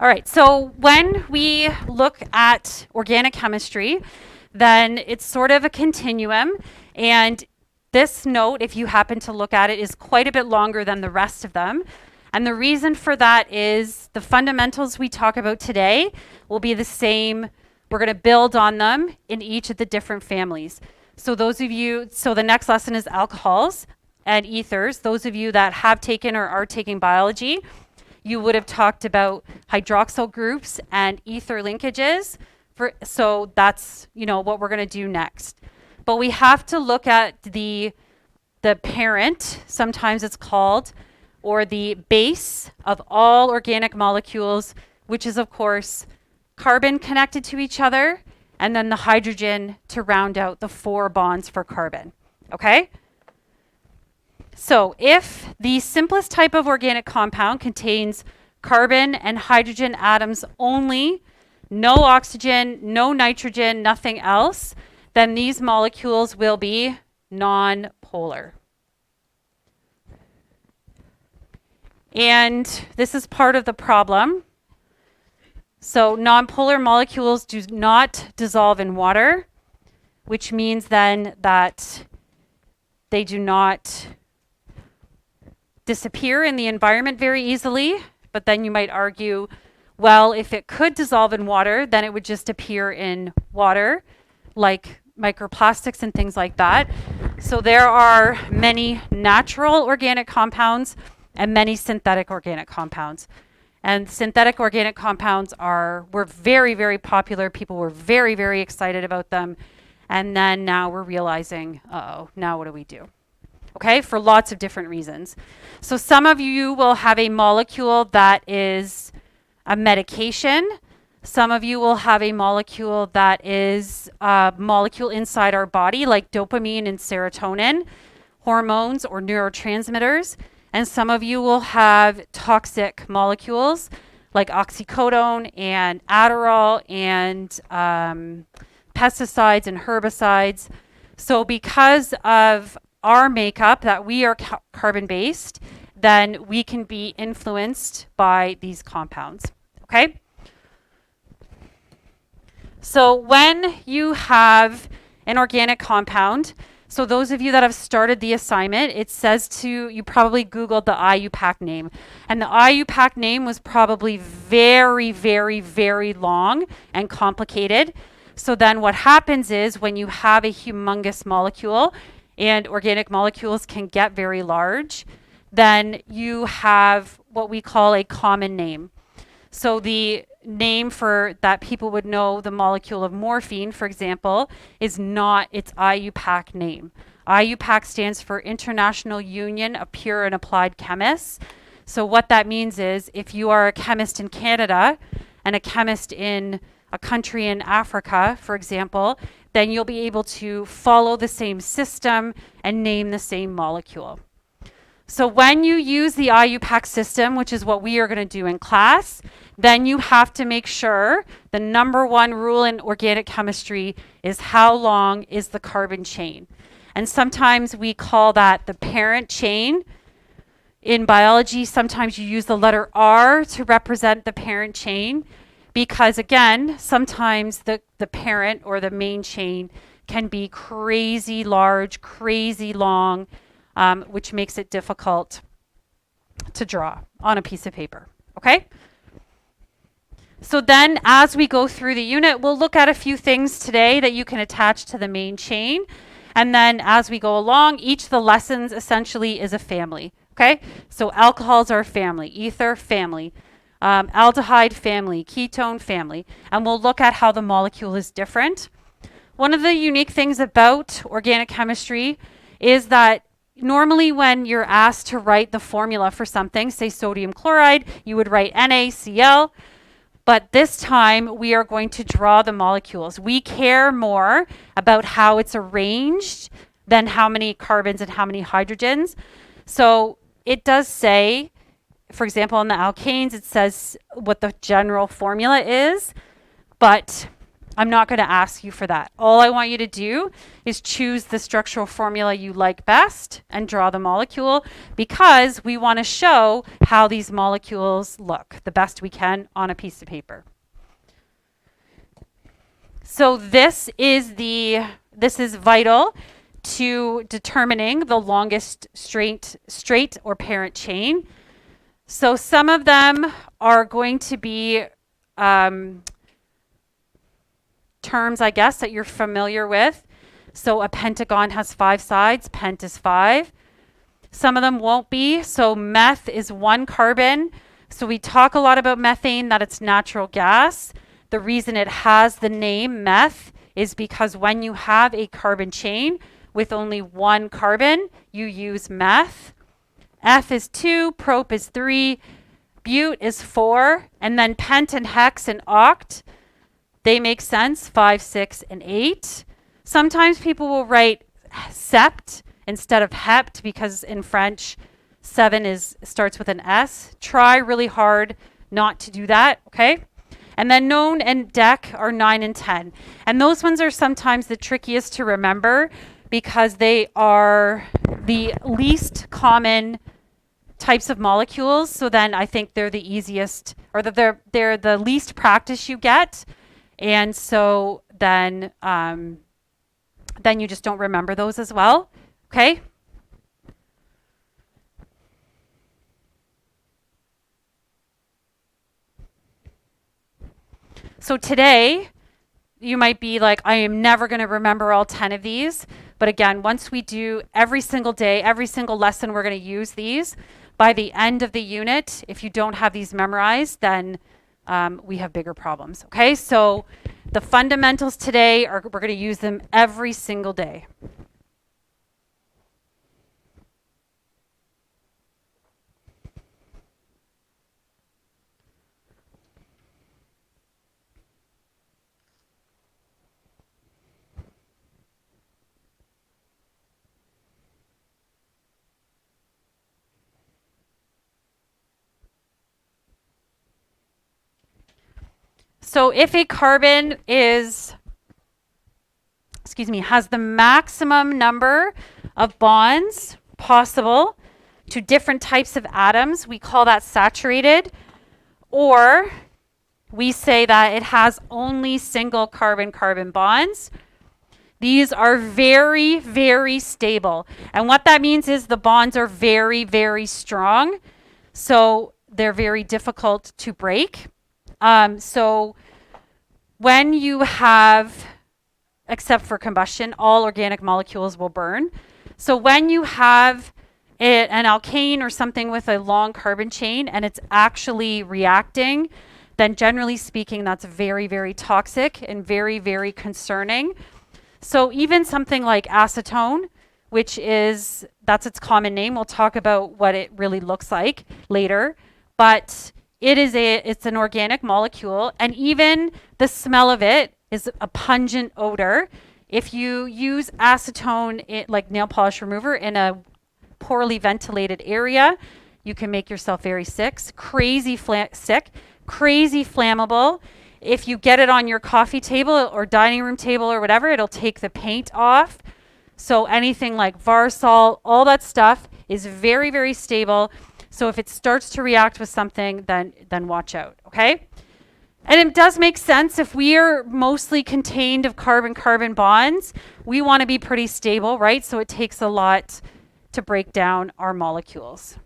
All right, so when we look at organic chemistry, then it's sort of a continuum. And this note, if you happen to look at it, is quite a bit longer than the rest of them. And the reason for that is the fundamentals we talk about today will be the same. We're going to build on them in each of the different families. So the next lesson is alcohols and ethers. Those of you that have taken or are taking biology, you would have talked about hydroxyl groups and ether linkages. So that's, what we're going to do next. But we have to look at the parent, sometimes it's called, or the base of all organic molecules, which is, of course, carbon connected to each other, and then the hydrogen to round out the 4 bonds for carbon. Okay? So if the simplest type of organic compound contains carbon and hydrogen atoms only, no oxygen, no nitrogen, nothing else, then these molecules will be non-polar. And this is part of the problem. So non-polar molecules do not dissolve in water, which means then that they do not disappear in the environment very easily. But then you might argue, well, if it could dissolve in water, then it would just appear in water, like microplastics and things like that. So there are many natural organic compounds and many synthetic organic compounds. And synthetic organic compounds were very, very popular. People were very, very excited about them. And then now we're realizing, now what do we do? Okay, for lots of different reasons. So some of you will have a molecule that is a medication. Some of you will have a molecule that is a molecule inside our body, like dopamine and serotonin, hormones or neurotransmitters. And some of you will have toxic molecules like oxycodone and Adderall and pesticides and herbicides. So because of our makeup, that we are carbon-based, then we can be influenced by these compounds. Okay? So when you have an organic compound, so those of you that have started the assignment, it says you probably Googled the IUPAC name. And the IUPAC name was probably very, very, very long and complicated. So then what happens is when you have a humongous molecule, and organic molecules can get very large, then you have what we call a common name. So the name for that people would know the molecule of morphine, for example, is not its IUPAC name. IUPAC stands for International Union of Pure and Applied Chemists. So what that means is if you are a chemist in Canada and a chemist in a country in Africa, for example, then you'll be able to follow the same system and name the same molecule. So when you use the IUPAC system, which is what we are going to do in class, then you have to make sure the number one rule in organic chemistry is how long is the carbon chain. And sometimes we call that the parent chain. In biology, sometimes you use the letter R to represent the parent chain because, again, sometimes the parent or the main chain can be crazy large, crazy long, which makes it difficult to draw on a piece of paper. Okay? So then as we go through the unit, we'll look at a few things today that you can attach to the main chain. And then as we go along, each of the lessons essentially is a family. Okay? So alcohols are a family, ether, family, aldehyde, family, ketone, family. And we'll look at how the molecule is different. One of the unique things about organic chemistry is that normally when you're asked to write the formula for something, say sodium chloride, you would write NaCl. But this time we are going to draw the molecules. We care more about how it's arranged than how many carbons and how many hydrogens. So it does say, for example, in the alkanes, it says what the general formula is. But I'm not going to ask you for that. All I want you to do is choose the structural formula you like best and draw the molecule, because we want to show how these molecules look the best we can on a piece of paper. So this is vital to determining the longest straight or parent chain. So some of them are going to be terms, I guess, that you're familiar with. So a pentagon has 5 sides, pent is 5. Some of them won't be. So meth is 1 carbon. So we talk a lot about methane, that it's natural gas. The reason it has the name meth is because when you have a carbon chain with only 1 carbon, you use meth. F is 2, prop is 3, bute is 4, and then pent and hex and oct, they make sense, 5, 6, and 8. Sometimes people will write sept instead of hept because in French, 7 starts with an S. Try really hard not to do that, okay? And then known and dec are 9 and 10. And those ones are sometimes the trickiest to remember because they are the least common types of molecules. So then I think they're the easiest, or that they're the least practice you get. And so then you just don't remember those as well. Okay? So today, you might be like, I am never going to remember all 10 of these. But again, once we do every single day, every single lesson, we're going to use these. By the end of the unit, if you don't have these memorized, then we have bigger problems. Okay, so the fundamentals today, we're going to use them every single day. So if a carbon has the maximum number of bonds possible to different types of atoms, we call that saturated, or we say that it has only single carbon-carbon bonds. These are very, very stable. And what that means is the bonds are very, very strong. So they're very difficult to break. So when you have, except for combustion, all organic molecules will burn. So when you have an alkane or something with a long carbon chain and it's actually reacting, then generally speaking, that's very, very toxic and very, very concerning. So even something like acetone, that's its common name. We'll talk about what it really looks like later, but it's an organic molecule, and even the smell of it is a pungent odor. If you use acetone, like nail polish remover, in a poorly ventilated area, you can make yourself very sick, crazy flammable. If you get it on your coffee table or dining room table or whatever, it'll take the paint off. So anything like Varsol, all that stuff is very, very stable. So if it starts to react with something, then watch out, okay? And it does make sense. If we are mostly contained of carbon-carbon bonds, we want to be pretty stable, right? So it takes a lot to break down our molecules.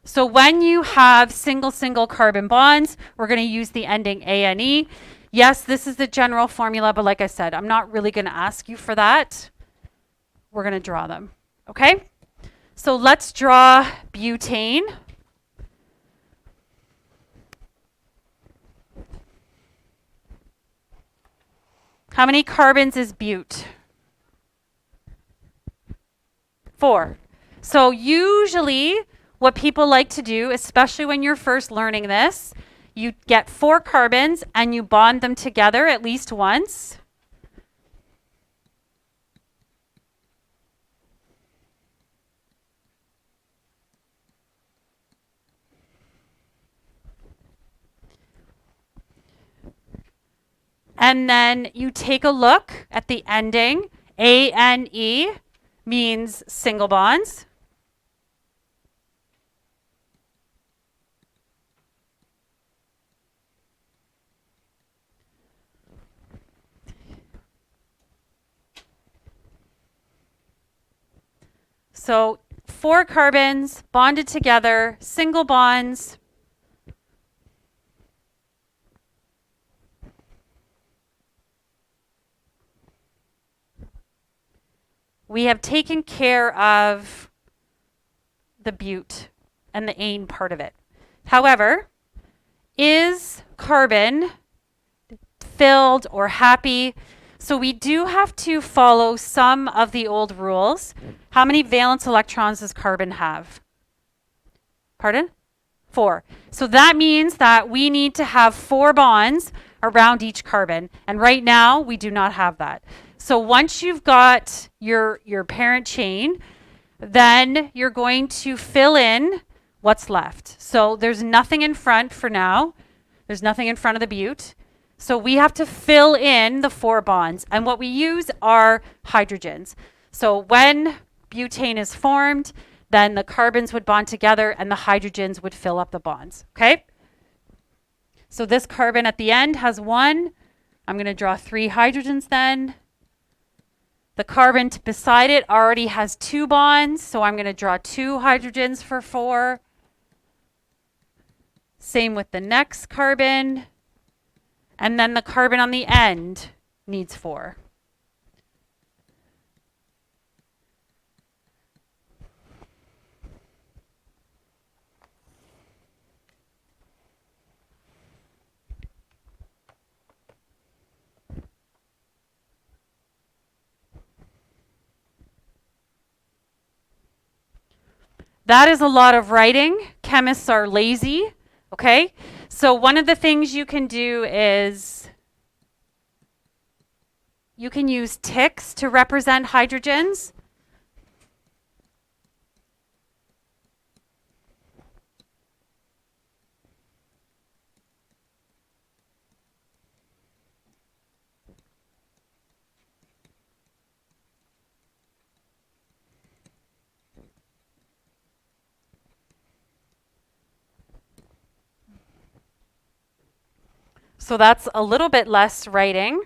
So when you have single carbon bonds, we're going to use the ending ANE. Yes, this is the general formula, but like I said, I'm not really going to ask you for that. We're going to draw them, okay? So let's draw butane. How many carbons is bute? 4. So usually what people like to do, especially when you're first learning this, you get 4 carbons and you bond them together at least once. And then you take a look at the ending. ANE means single bonds. So 4 carbons bonded together, single bonds. We have taken care of the bute and the ane part of it. However, is carbon filled or happy? So we do have to follow some of the old rules. How many valence electrons does carbon have? Pardon? 4. So that means that we need to have 4 bonds around each carbon. And right now, we do not have that. So once you've got your parent chain, then you're going to fill in what's left. So there's nothing in front for now. There's nothing in front of the bute. So we have to fill in the 4 bonds. And what we use are hydrogens. So when butane is formed, then the carbons would bond together and the hydrogens would fill up the bonds. Okay? So this carbon at the end has 1. I'm going to draw 3 hydrogens then. The carbon beside it already has 2 bonds, so I'm going to draw 2 hydrogens for 4. Same with the next carbon. And then the carbon on the end needs 4. That is a lot of writing. Chemists are lazy, okay? So one of the things you can do is you can use ticks to represent hydrogens. So that's a little bit less writing.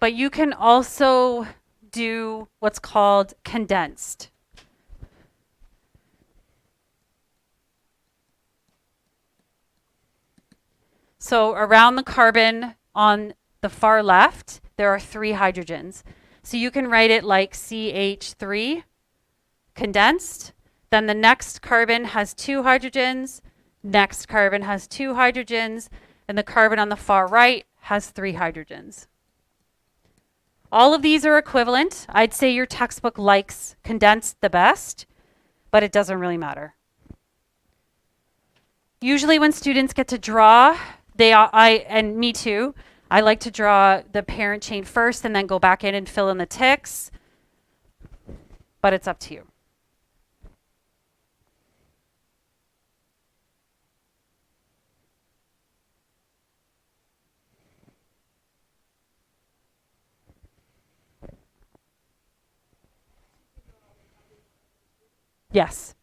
But you can also do what's called condensed. So around the carbon on the far left, there are 3 hydrogens. So you can write it like CH3 condensed. Then the next carbon has 2 hydrogens. Next carbon has 2 hydrogens. And the carbon on the far right has 3 hydrogens. All of these are equivalent. I'd say your textbook likes condensed the best, but it doesn't really matter. Usually when students get to draw, and me too, I like to draw the parent chain first and then go back in and fill in the ticks, but it's up to you. Yes.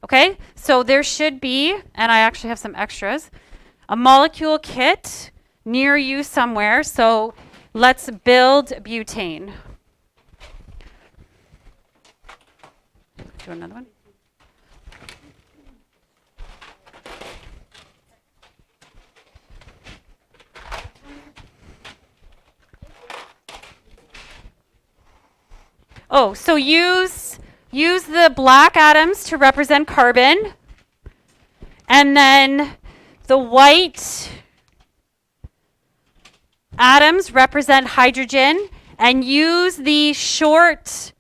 Okay, so there should be, and I actually have some extras, a molecule kit near you somewhere. So let's build butane. Do another one. Oh, so use the black atoms to represent carbon, and then the white atoms represent hydrogen, and use the short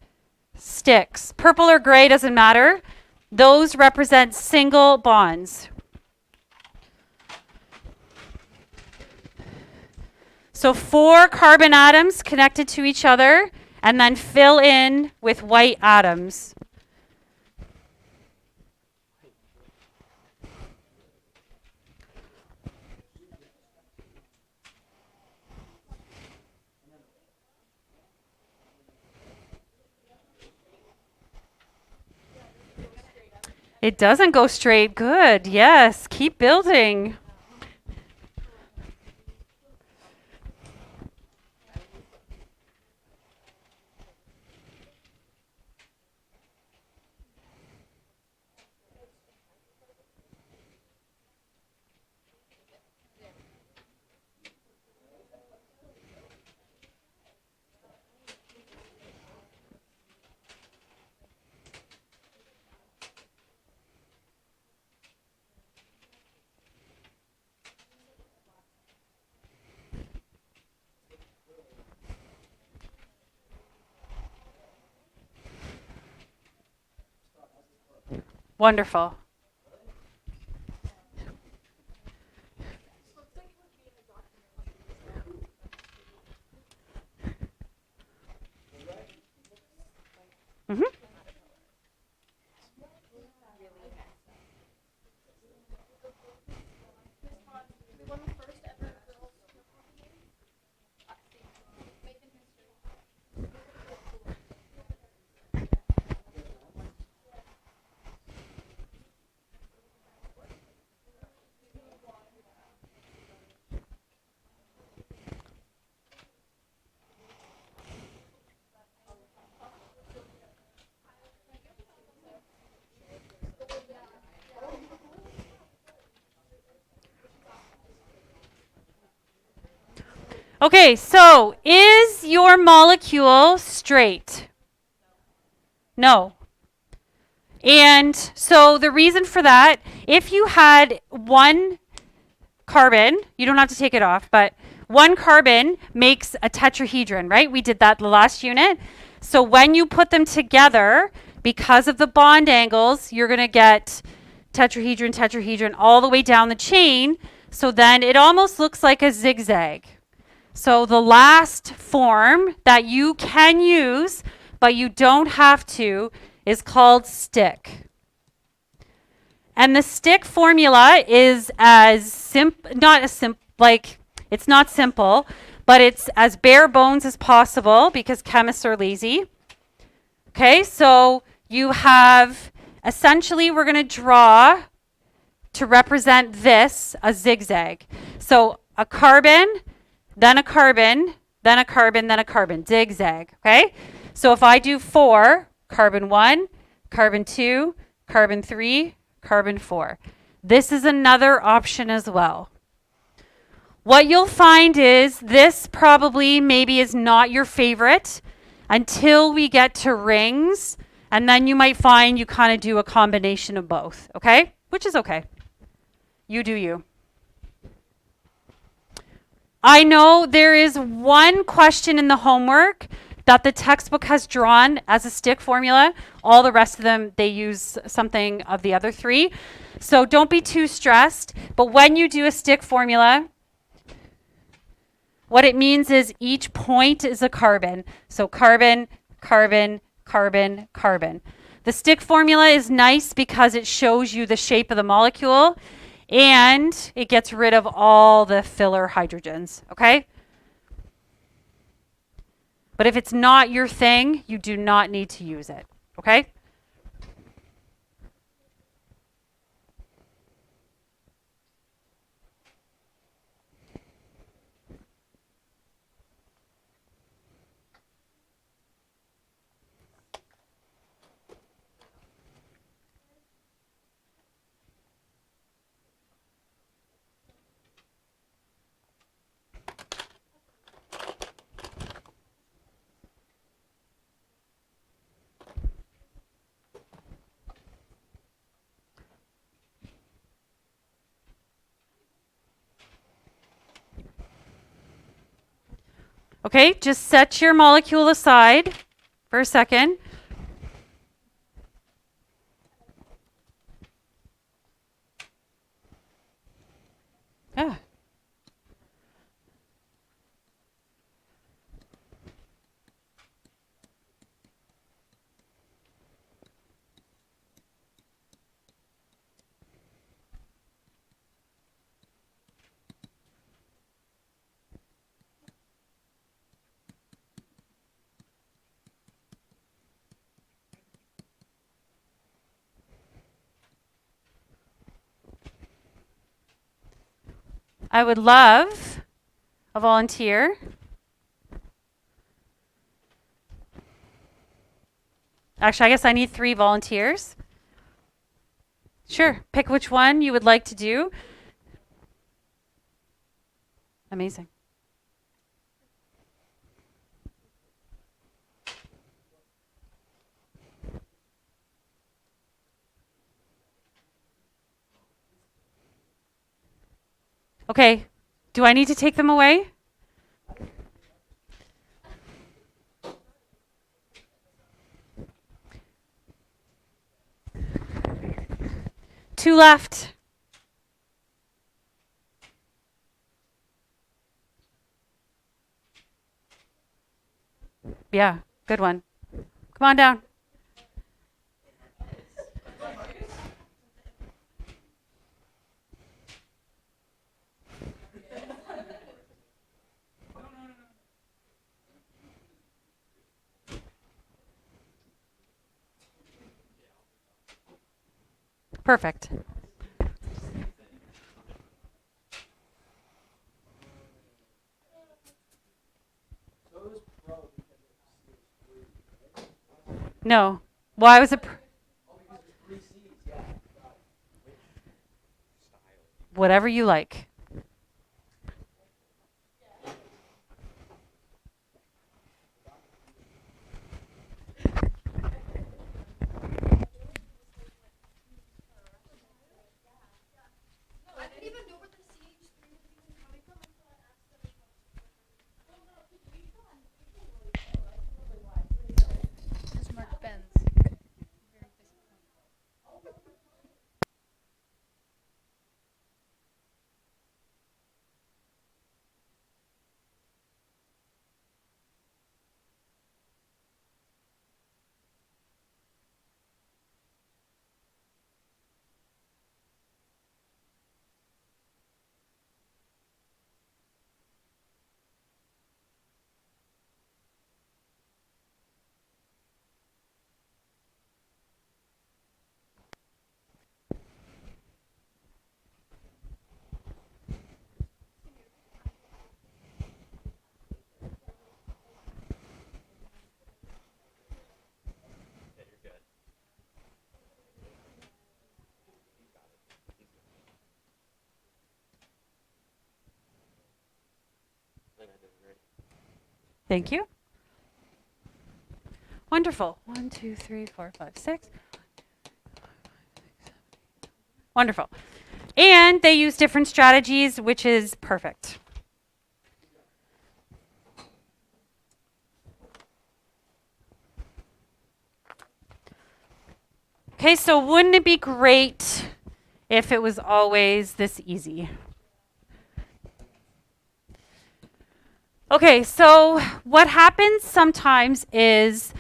sticks. Purple or gray doesn't matter. Those represent single bonds. So 4 carbon atoms connected to each other, and then fill in with white atoms. It doesn't go straight. Good. Yes. Keep building. Wonderful. Hmm. Okay, so is your molecule straight? No. And so the reason for that, if you had one carbon, you don't have to take it off, but one carbon makes a tetrahedron, right? We did that the last unit. So when you put them together, because of the bond angles, you're going to get tetrahedron, tetrahedron all the way down the chain. So then it almost looks like a zigzag. So the last form that you can use, but you don't have to, is called stick. And the stick formula is it's not simple, but it's as bare bones as possible because chemists are lazy. Okay, so you have, essentially, we're going to draw to represent this, a zigzag. So a carbon, then a carbon, then a carbon, then a carbon, zigzag, okay? So if I do 4, carbon 1, carbon 2, carbon 3, carbon 4. This is another option as well. What you'll find is this probably maybe is not your favorite until we get to rings, and then you might find you kind of do a combination of both, okay? Which is okay. You do you. I know there is one question in the homework that the textbook has drawn as a stick formula. All the rest of them, they use something of the other three. So don't be too stressed. But when you do a stick formula, what it means is each point is a carbon. So carbon, carbon, carbon, carbon. The stick formula is nice because it shows you the shape of the molecule and it gets rid of all the filler hydrogens, okay? But if it's not your thing, you do not need to use it, okay? Okay, just set your molecule aside for a second. Yeah. I would love a volunteer. Actually, I guess I need 3 volunteers. Sure, pick which one you would like to do. Amazing. Okay, do I need to take them away? 2 left. Yeah, good one. Come on down. Perfect. No. Why was it? Whatever you like. Thank you. Wonderful. 1, 2, 3, 4, 5, 6. Wonderful. And they use different strategies, which is perfect. Okay, so wouldn't it be great if it was always this easy? Okay, so what happens sometimes is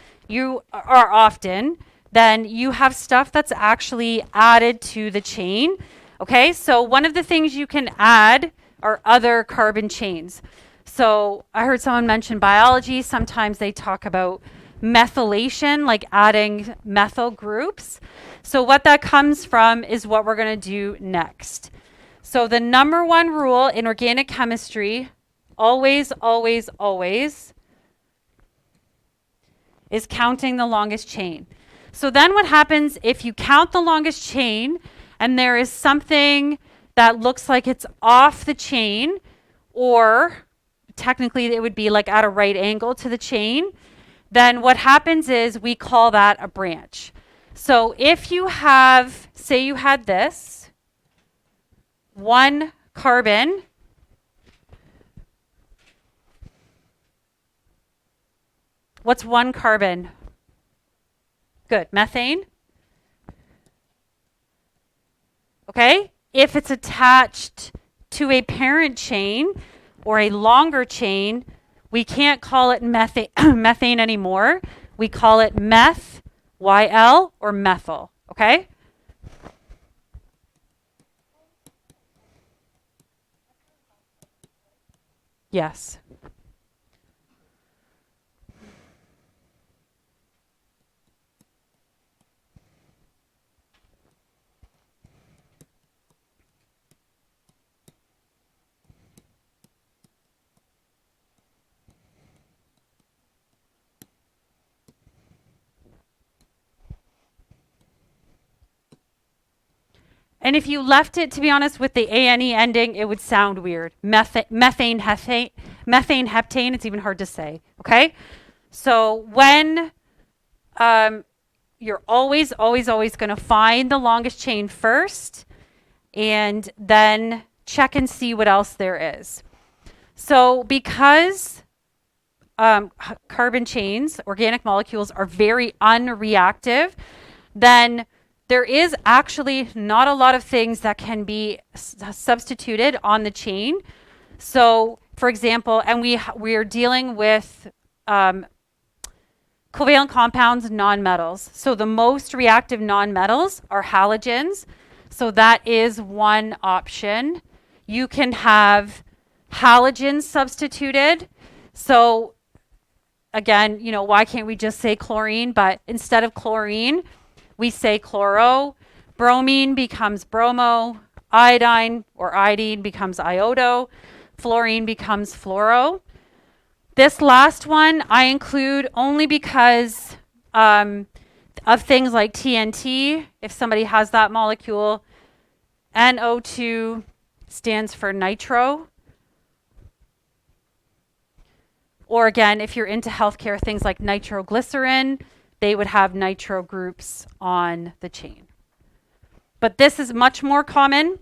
then you have stuff that's actually added to the chain. Okay, so one of the things you can add are other carbon chains. So I heard someone mention biology. Sometimes they talk about methylation, like adding methyl groups. So what that comes from is what we're going to do next. So the number 1 rule in organic chemistry, always, always, always, is counting the longest chain. So then what happens if you count the longest chain and there is something that looks like it's off the chain, or technically it would be like at a right angle to the chain, then what happens is we call that a branch. So if you have, say you had this, 1 carbon, what's 1 carbon? Good, methane. Okay, if it's attached to a parent chain or a longer chain, we can't call it methane anymore. We call it meth, YL, or methyl, okay? Yes. And if you left it, to be honest, with the ane ending, it would sound weird. Methane heptane, it's even hard to say, okay? So when you're always going to find the longest chain first and then check and see what else there is. So because carbon chains, organic molecules, are very unreactive, then there is actually not a lot of things that can be substituted on the chain. So, for example, and we are dealing with covalent compounds, nonmetals. So the most reactive nonmetals are halogens. So that is one option. You can have halogens substituted. So again, you know, why can't we just say chlorine? But instead of chlorine, we say chloro. Bromine becomes bromo. Iodine or iodine becomes iodo. Fluorine becomes fluoro. This last one I include only because of things like TNT. If somebody has that molecule, NO2 stands for nitro. Or again, if you're into healthcare, things like nitroglycerin, they would have nitro groups on the chain. But this is much more common,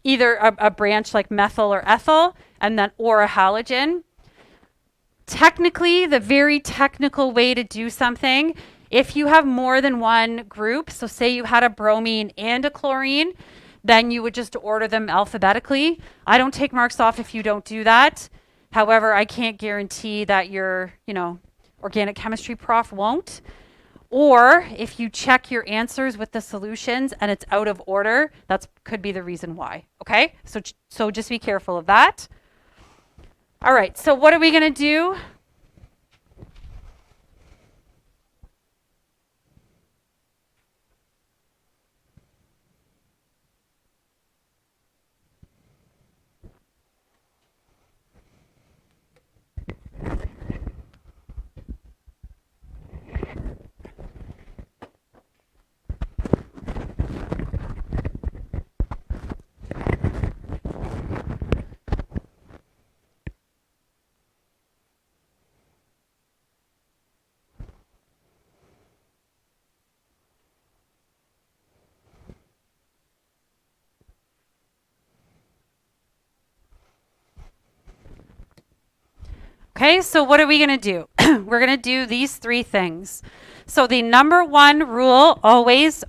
either a branch like methyl or ethyl, and then or a halogen. Technically, the very technical way to do something, if you have more than one group, so say you had a bromine and a chlorine, then you would just order them alphabetically. I don't take marks off if you don't do that. However, I can't guarantee that your, organic chemistry prof won't. Or if you check your answers with the solutions and it's out of order, that could be the reason why. Okay? So just be careful of that. All right, so what are we going to do? Okay, so what are we going to do? We're going to do these three things. So the number one rule, always,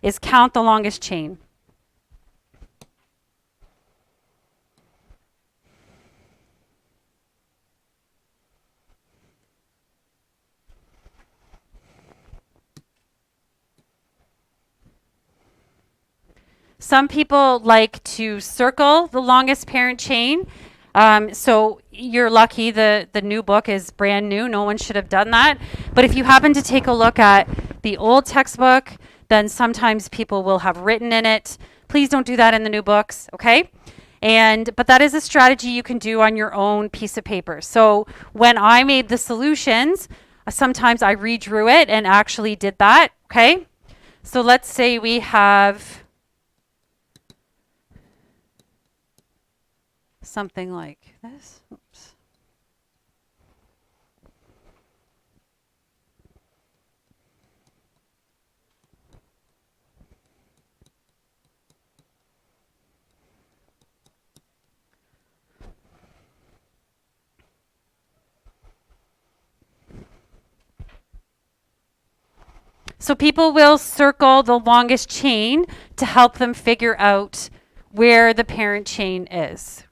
is count the longest chain. Some people like to circle the longest parent chain. So you're lucky the new book is brand new. No one should have done that. But if you happen to take a look at the old textbook, then sometimes people will have written in it. Please don't do that in the new books, okay? But that is a strategy you can do on your own piece of paper. So when I made the solutions, sometimes I redrew it and actually did that, okay? So let's say we have something like this. Oops. So people will circle the longest chain to help them figure out where the parent chain is.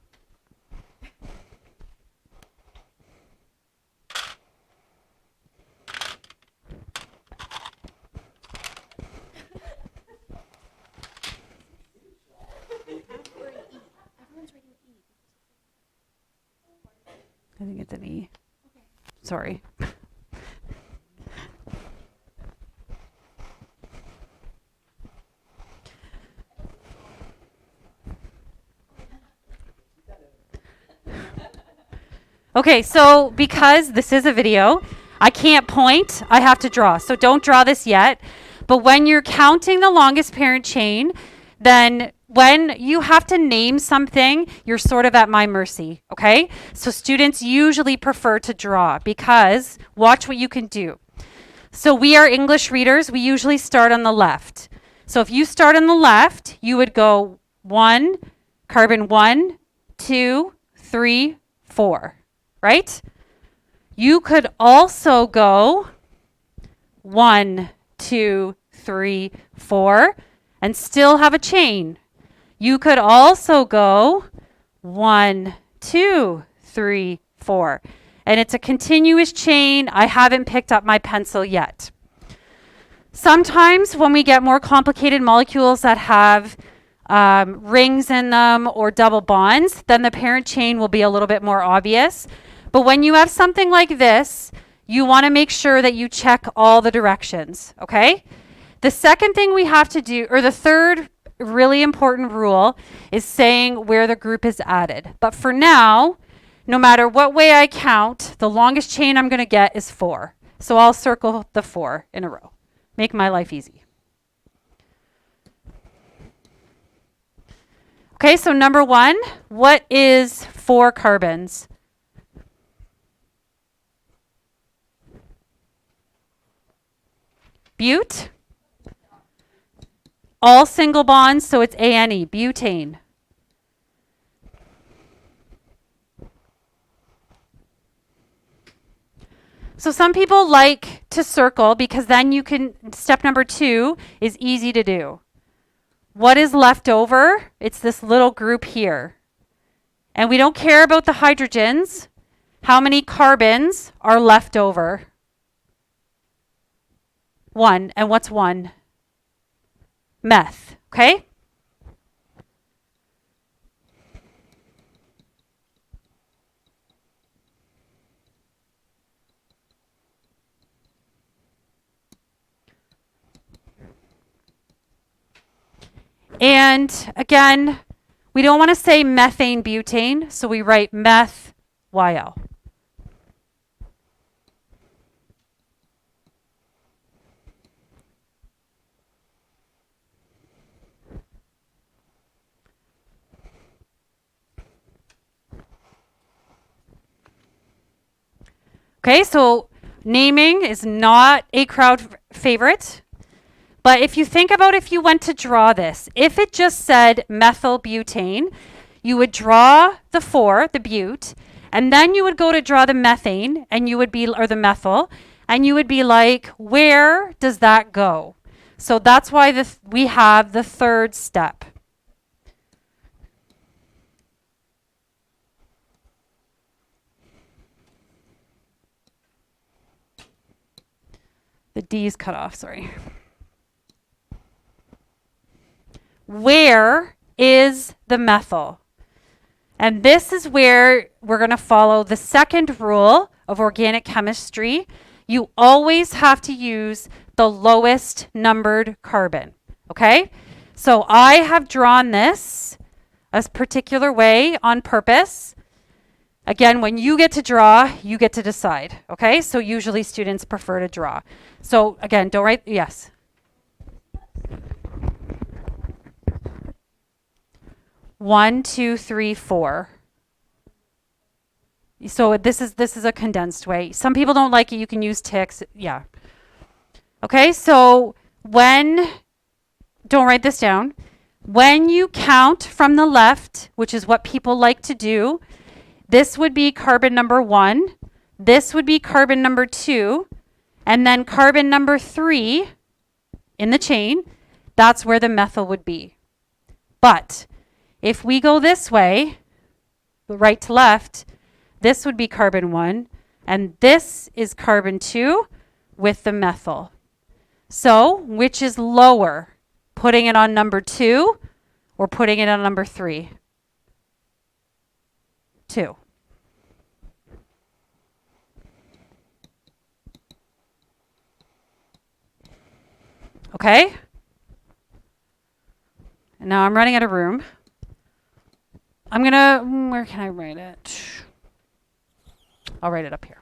I think it's an E. Okay. Sorry. Okay, so because this is a video, I can't point, I have to draw. So don't draw this yet. But when you're counting the longest parent chain, then when you have to name something, you're sort of at my mercy, okay? So students usually prefer to draw because watch what you can do. So we are English readers. We usually start on the left. So if you start on the left, you would go 1, carbon 1, 2, 3, 4, right? You could also go 1, 2, 3, 4, and still have a chain. You could also go 1, 2, 3, 4. And it's a continuous chain. I haven't picked up my pencil yet. Sometimes when we get more complicated molecules that have rings in them or double bonds, then the parent chain will be a little bit more obvious. But when you have something like this, you want to make sure that you check all the directions, okay? The second thing we have to do, or the third really important rule, is saying where the group is added. But for now, no matter what way I count, the longest chain I'm going to get is 4. So I'll circle the 4 in a row. Make my life easy. Okay, so number 1, what is 4 carbons? Bute? All single bonds, so it's ANE, butane. So some people like to circle because then you can, step number 2 is easy to do. What is left over? It's this little group here. And we don't care about the hydrogens. How many carbons are left over? 1. And what's 1? Meth. Okay? And again, we don't want to say methane butane, so we write meth YL. Okay, so naming is not a crowd favorite. But if you think about if you went to draw this, if it just said methyl butane, you would draw the 4, the bute, and then you would go to draw the methane, and you would be, or the methyl, and you would be like, where does that go? So that's why we have the third step. The D is cut off, sorry. Where is the methyl? And this is where we're going to follow the second rule of organic chemistry. You always have to use the lowest numbered carbon, okay? So I have drawn this a particular way on purpose. Again, when you get to draw, you get to decide, okay? So usually students prefer to draw. So again, don't write, yes. One, two, three, 4. So this is a condensed way. Some people don't like it. You can use ticks. Yeah. Okay, so don't write this down. When you count from the left, which is what people like to do, this would be carbon number 1. This would be carbon number 2. And then carbon number 3 in the chain, that's where the methyl would be. But if we go this way, right to left, this would be carbon 1, and this is carbon 2 with the methyl. So, which is lower? Putting it on number 2 or putting it on number 3? 2. Okay? And now I'm running out of room. I'm going to, where can I write it? I'll write it up here.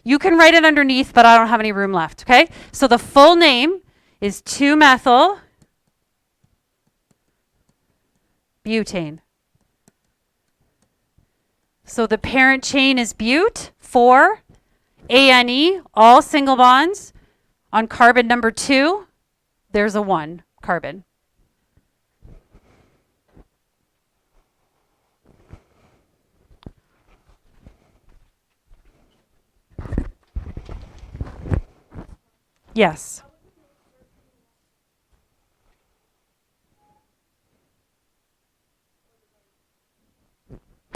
You can write it underneath, but I don't have any room left, okay? So the full name is 2-methyl butane. So the parent chain is but, 4, ANE, all single bonds. On carbon number 2, there's a 1 carbon. Yes.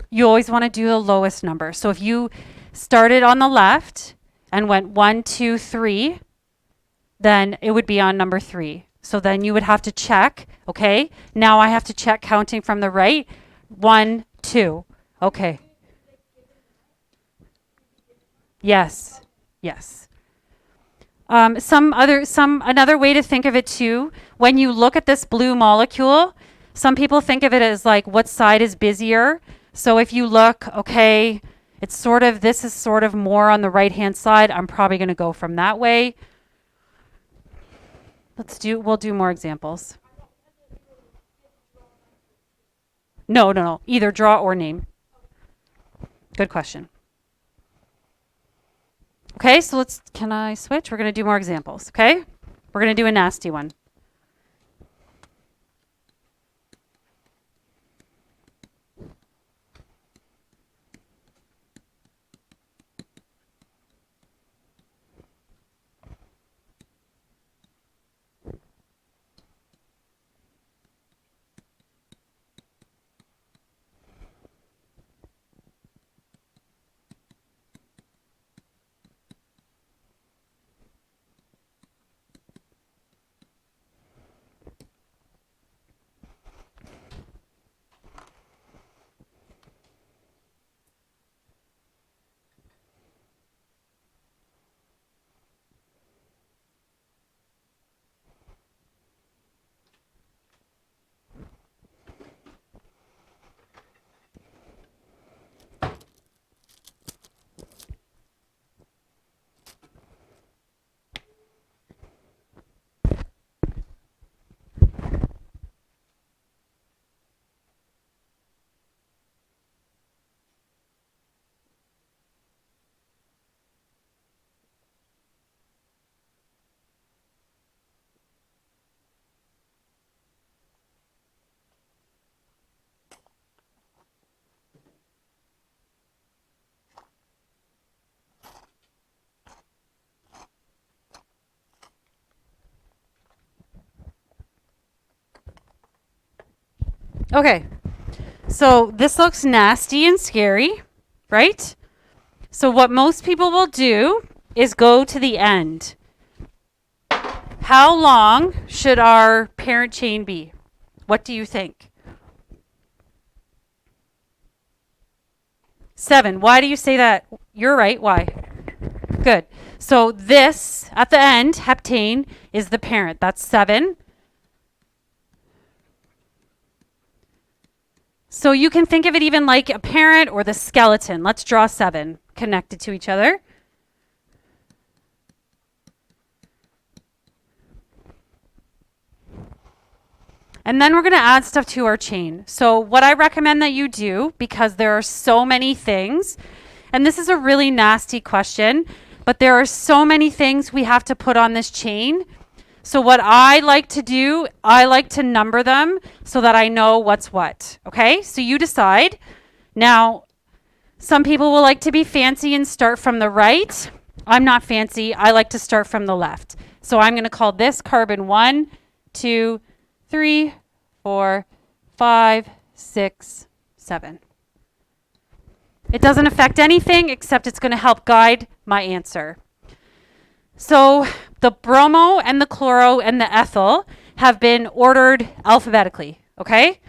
You always want to do the lowest number. So if you started on the left and went 1, 2, 3, then it would be on number 3. So then you would have to check, okay? Now I have to check counting from the right. 1, 2. Okay. Yes. Yes. Another way to think of it too, when you look at this blue molecule, some people think of it as like what side is busier. So if you look, okay, this is sort of more on the right-hand side. I'm probably going to go from that way. We'll do more examples. No. Either draw or name. Good question. Okay, so can I switch? We're going to do more examples, okay? We're going to do a nasty one. Okay, so this looks nasty and scary, right? So what most people will do is go to the end. How long should our parent chain be? What do you think? 7. Why do you say that? You're right. Why? Good. So this, at the end, heptane, is the parent. That's 7. So you can think of it even like a parent or the skeleton. Let's draw 7 connected to each other. And then we're going to add stuff to our chain. So what I recommend that you do, because there are so many things, and this is a really nasty question, but there are so many things we have to put on this chain. So what I like to do, I like to number them so that I know what's what. Okay, so you decide. Now, some people will like to be fancy and start from the right. I'm not fancy. I like to start from the left. So I'm going to call this carbon 1, 2, 3, 4, 5, 6, 7. It doesn't affect anything except it's going to help guide my answer. So the bromo and the chloro and the ethyl have been ordered alphabetically, okay?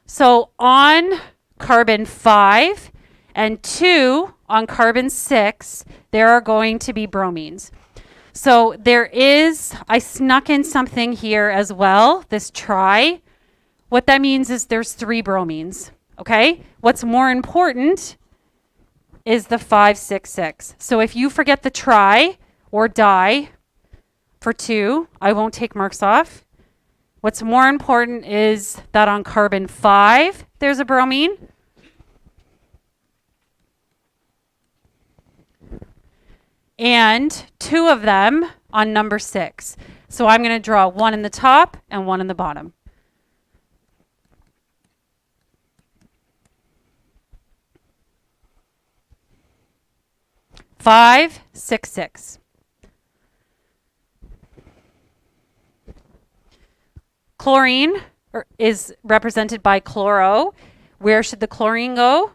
So on carbon 5 and 2 on carbon 6, there are going to be bromines. So I snuck in something here as well, this tri. What that means is there's 3 bromines, okay? What's more important is the 566. So if you forget the tri or di for 2, I won't take marks off. What's more important is that on carbon 5, there's a bromine. And 2 of them on number 6. So I'm going to draw 1 in the top and 1 in the bottom. Five, 6, 6. Chlorine is represented by chloro. Where should the chlorine go?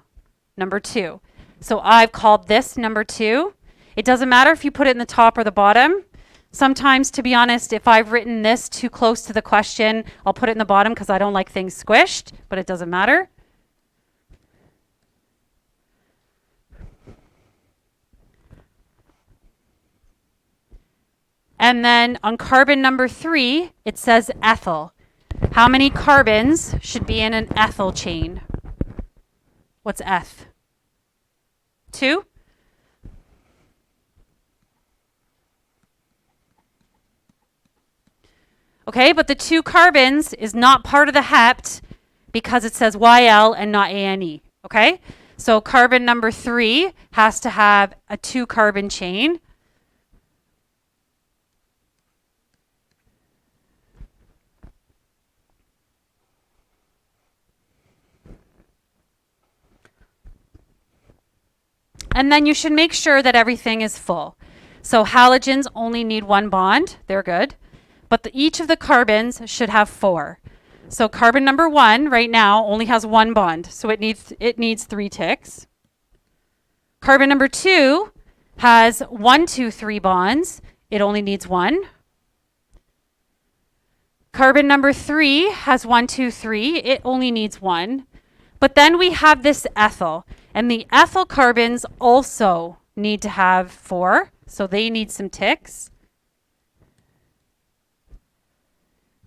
Number 2. So I've called this number 2. It doesn't matter if you put it in the top or the bottom. Sometimes, to be honest, if I've written this too close to the question, I'll put it in the bottom because I don't like things squished, but it doesn't matter. And then on carbon number 3, it says ethyl. How many carbons should be in an ethyl chain? What's eth? 2? Okay, but the 2 carbons is not part of the hept because it says YL and not ANE. Okay, so carbon number 3 has to have a 2 carbon chain. And then you should make sure that everything is full. So halogens only need 1 bond. They're good. But each of the carbons should have 4. So carbon number 1 right now only has 1 bond. So it needs 3 ticks. Carbon number 2 has 1, 2, 3 bonds. It only needs 1. Carbon number 3 has 1, 2, 3. It only needs 1. But then we have this ethyl. And the ethyl carbons also need to have 4. So they need some ticks.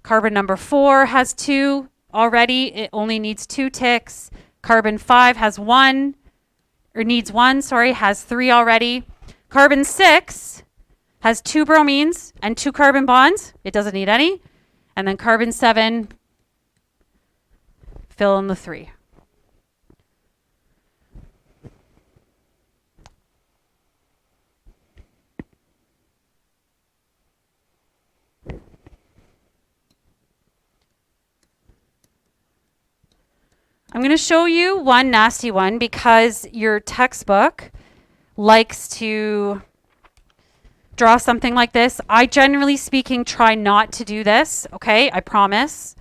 Carbon number 4 has 2 already. It only needs 2 ticks. Carbon 5 has 1, or needs 1, sorry, has 3 already. Carbon 6 has 2 bromines and 2 carbon bonds. It doesn't need any. And then carbon 7, fill in the 3. I'm going to show you one nasty one because your textbook likes to draw something like this. I generally speaking try not to do this, okay? I promise.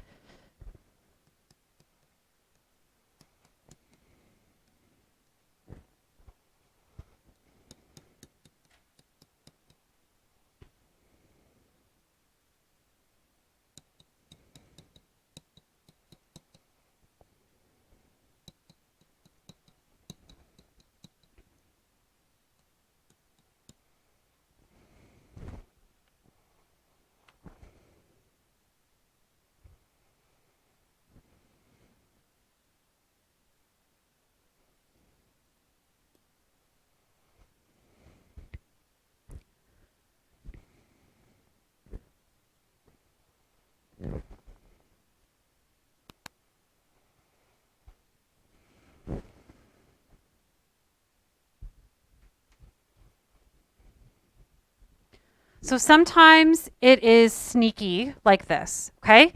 So sometimes it is sneaky like this, okay?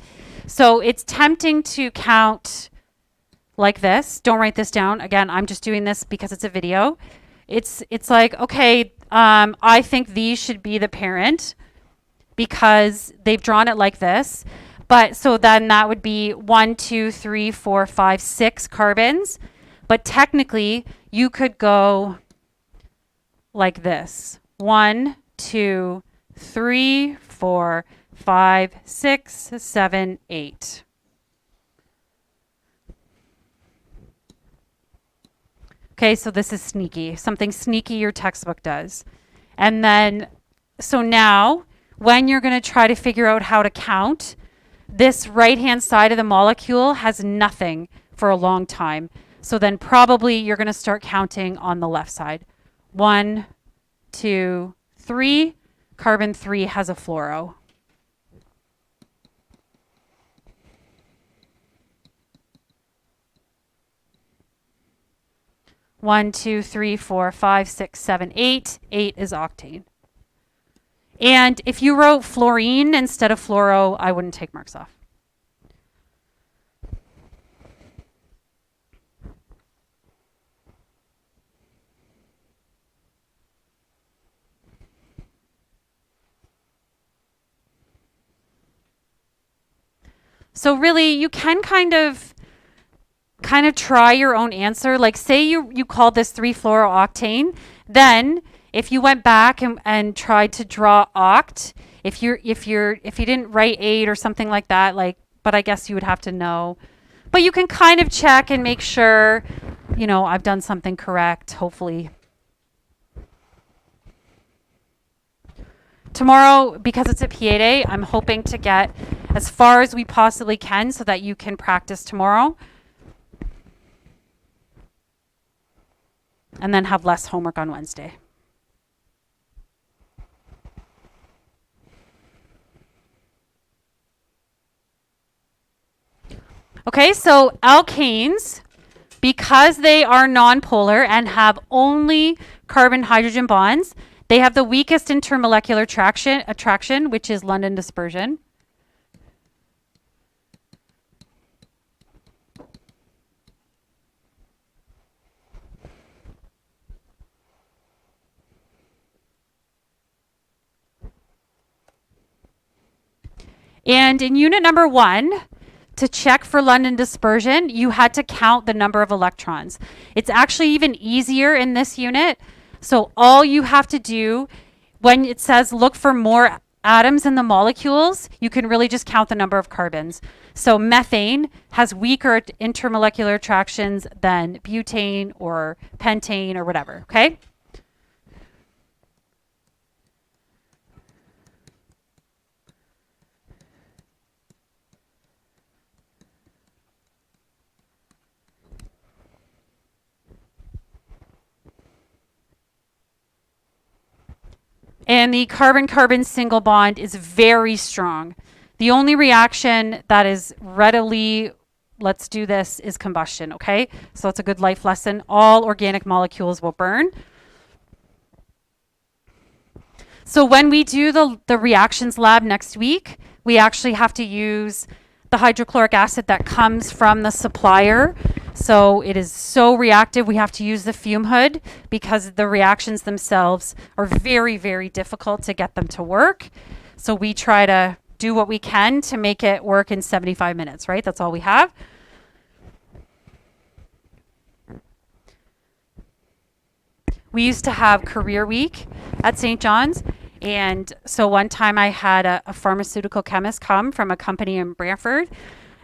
So it's tempting to count like this. Don't write this down. Again, I'm just doing this because it's a video. It's like, okay, I think these should be the parent because they've drawn it like this. But so then that would be 1, 2, 3, 4, 5, 6 carbons. But technically, you could go like this. 1, 2, 3, 4, 5, 6, 7, 8. Okay, so this is sneaky. Something sneaky your textbook does. And then, so now, when you're going to try to figure out how to count, this right-hand side of the molecule has nothing for a long time. So then probably you're going to start counting on the left side. 1, 2, 3. Carbon 3 has a fluoro. One, two, three, four, five, six, seven, eight. 8 is octane. And if you wrote fluorine instead of fluoro, I wouldn't take marks off. So really, you can kind of try your own answer. Like say you called this 3-fluorooctane, then if you went back and tried to draw oct, if you didn't write 8 or something like that, like, but I guess you would have to know. But you can kind of check and make sure, I've done something correct, hopefully. Tomorrow, because it's a PA day, I'm hoping to get as far as we possibly can so that you can practice tomorrow. And then have less homework on Wednesday. Okay, so alkanes, because they are nonpolar and have only carbon-hydrogen bonds, they have the weakest intermolecular attraction, which is London dispersion. And in unit number 1, to check for London dispersion, you had to count the number of electrons. It's actually even easier in this unit. So all you have to do when it says look for more atoms in the molecules, you can really just count the number of carbons. So methane has weaker intermolecular attractions than butane or pentane or whatever, okay? And the carbon-carbon single bond is very strong. The only reaction that is readily, let's do this, is combustion, okay? So it's a good life lesson. All organic molecules will burn. So when we do the reactions lab next week, we actually have to use the hydrochloric acid that comes from the supplier. So it is so reactive, we have to use the fume hood because the reactions themselves are very, very difficult to get them to work. So we try to do what we can to make it work in 75 minutes, right? That's all we have. We used to have career week at St. John's. And so one time I had a pharmaceutical chemist come from a company in Brantford,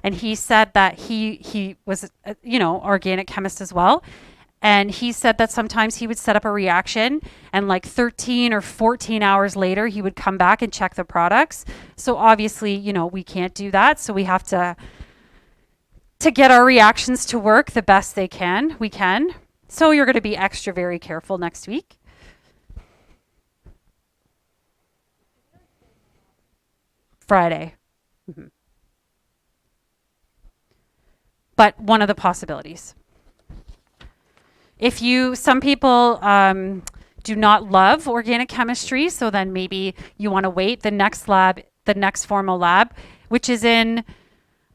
and he said that he was, organic chemist as well. And he said that sometimes he would set up a reaction and like 13 or 14 hours later, he would come back and check the products. So obviously, we can't do that. So we have to get our reactions to work the best we can. So you're going to be extra very careful next week. Friday. Mm-hmm. But one of the possibilities. Some people do not love organic chemistry, so then maybe you want to wait. The next formal lab, which is in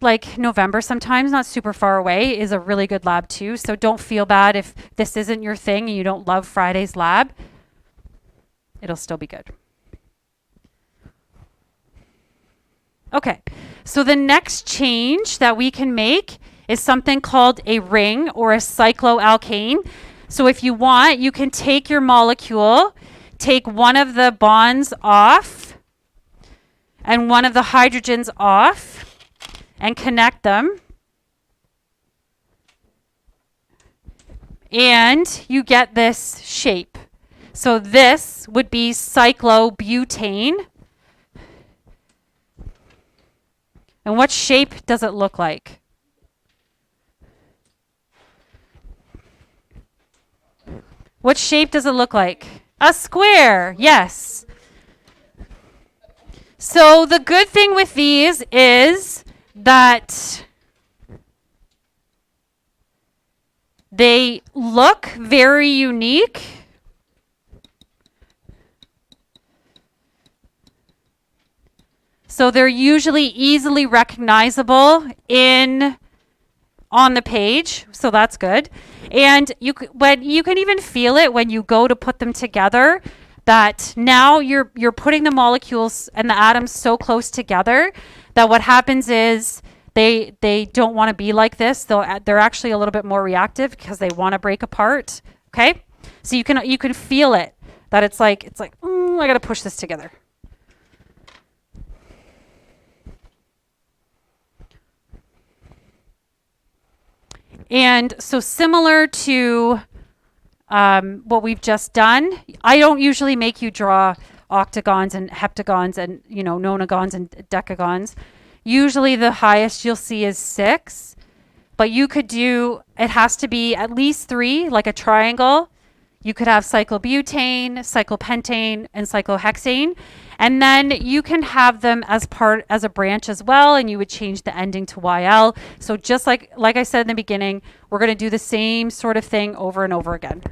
like November sometimes, not super far away, is a really good lab too. So don't feel bad if this isn't your thing and you don't love Friday's lab. It'll still be good. Okay, so the next change that we can make is something called a ring or a cycloalkane. So if you want, you can take your molecule, take one of the bonds off and one of the hydrogens off and connect them. And you get this shape. So this would be cyclobutane. And what shape does it look like? What shape does it look like? A square, yes. So the good thing with these is that they look very unique. So they're usually easily recognizable on the page, so that's good. And you can even feel it when you go to put them together, that now you're putting the molecules and the atoms so close together that what happens is they don't want to be like this. They're actually a little bit more reactive because they want to break apart. Okay, so you can feel it, that it's like I got to push this together. And so similar to what we've just done, I don't usually make you draw octagons and heptagons and nonagons and decagons. Usually the highest you'll see is 6, but you could do, it has to be at least 3, like a triangle. You could have cyclobutane, cyclopentane, and cyclohexane. And then you can have them as a branch as well, and you would change the ending to YL. So just like I said in the beginning, we're going to do the same sort of thing over and over again.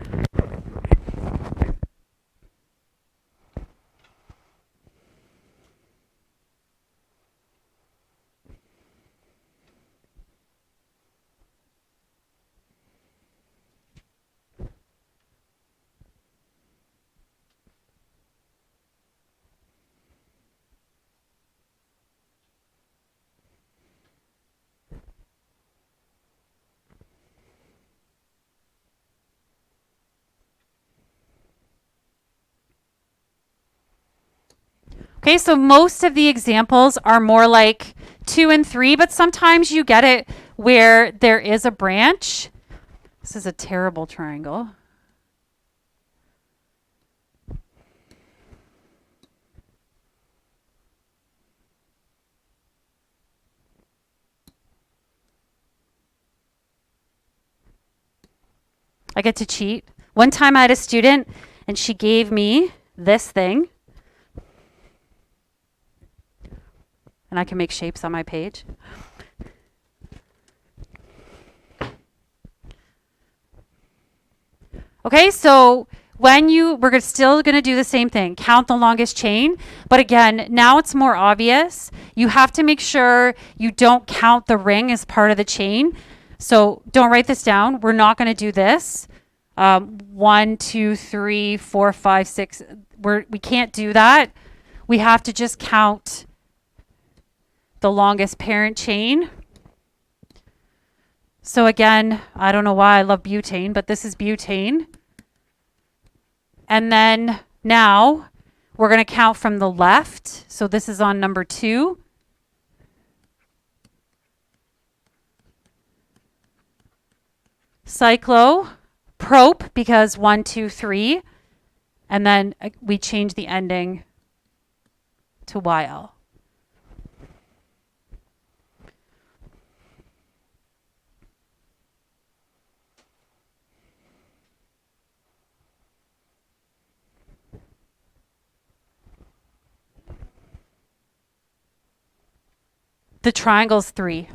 Okay, so most of the examples are more like 2 and 3, but sometimes you get it where there is a branch. This is a terrible triangle. I get to cheat. One time I had a student and she gave me this thing. And I can make shapes on my page. Okay, so we're still going to do the same thing, count the longest chain. But again, now it's more obvious. You have to make sure you don't count the ring as part of the chain. So don't write this down. We're not going to do this. 1, 2, 3, 4, 5, 6. We can't do that. We have to just count the longest parent chain. So again, I don't know why I love butane, but this is butane. And then now we're going to count from the left. So this is on number 2. Cyclo, prop, because 1, 2, 3. And then we change the ending to YL. The triangle's 3.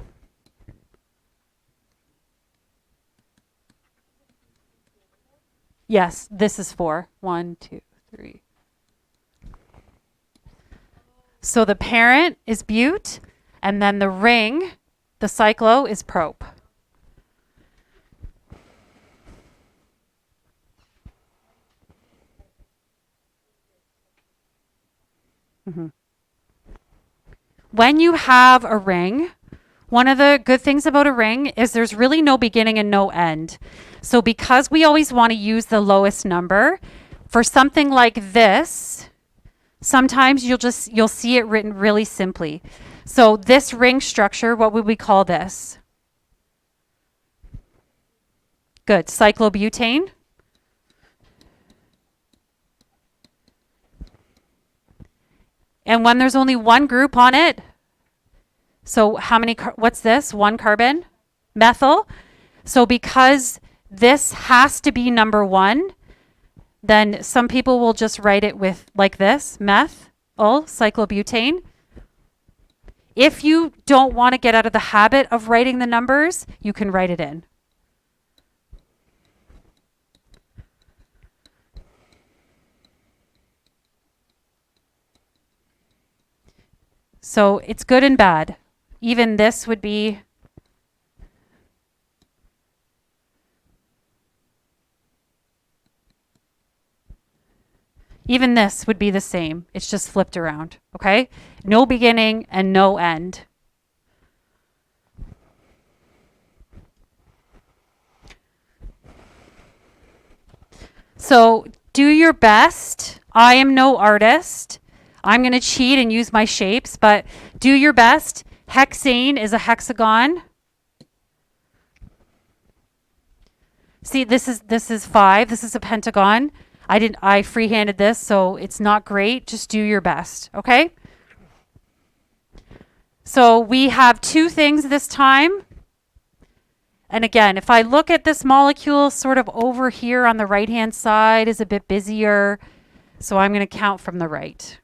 Yes, this is 4. 1, 2, 3. So the parent is but, and then the ring, the cyclo, is prop. Mm-hmm. When you have a ring, one of the good things about a ring is there's really no beginning and no end. So because we always want to use the lowest number, for something like this, sometimes you'll see it written really simply. So this ring structure, what would we call this? Good, cyclobutane. And when there's only one group on it, so how many, what's this? 1 carbon? Methyl. So because this has to be number 1, then some people will just write it with like this, methyl cyclobutane. If you don't want to get out of the habit of writing the numbers, you can write it in. So it's good and bad. Even this would be the same. It's just flipped around, okay? No beginning and no end. So do your best. I am no artist. I'm going to cheat and use my shapes, but do your best. Hexane is a hexagon. See, this is 5. This is a pentagon. I freehanded this, so it's not great. Just do your best, okay? So we have 2 things this time. And again, if I look at this molecule sort of over here on the right-hand side is a bit busier. So I'm going to count from the right.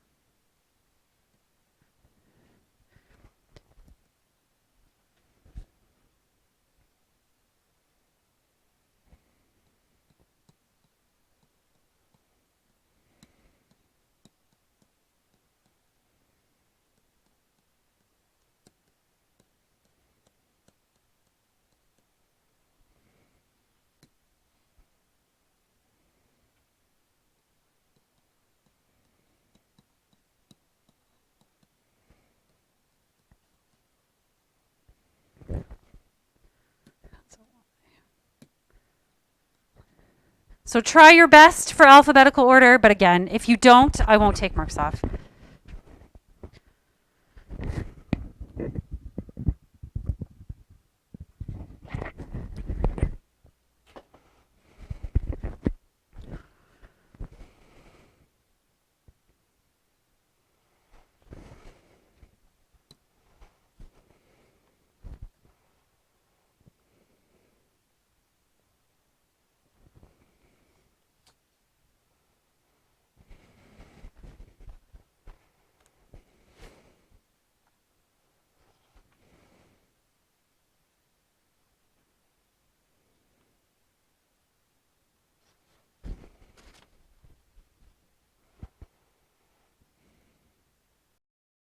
So try your best for alphabetical order, but again, if you don't, I won't take marks off.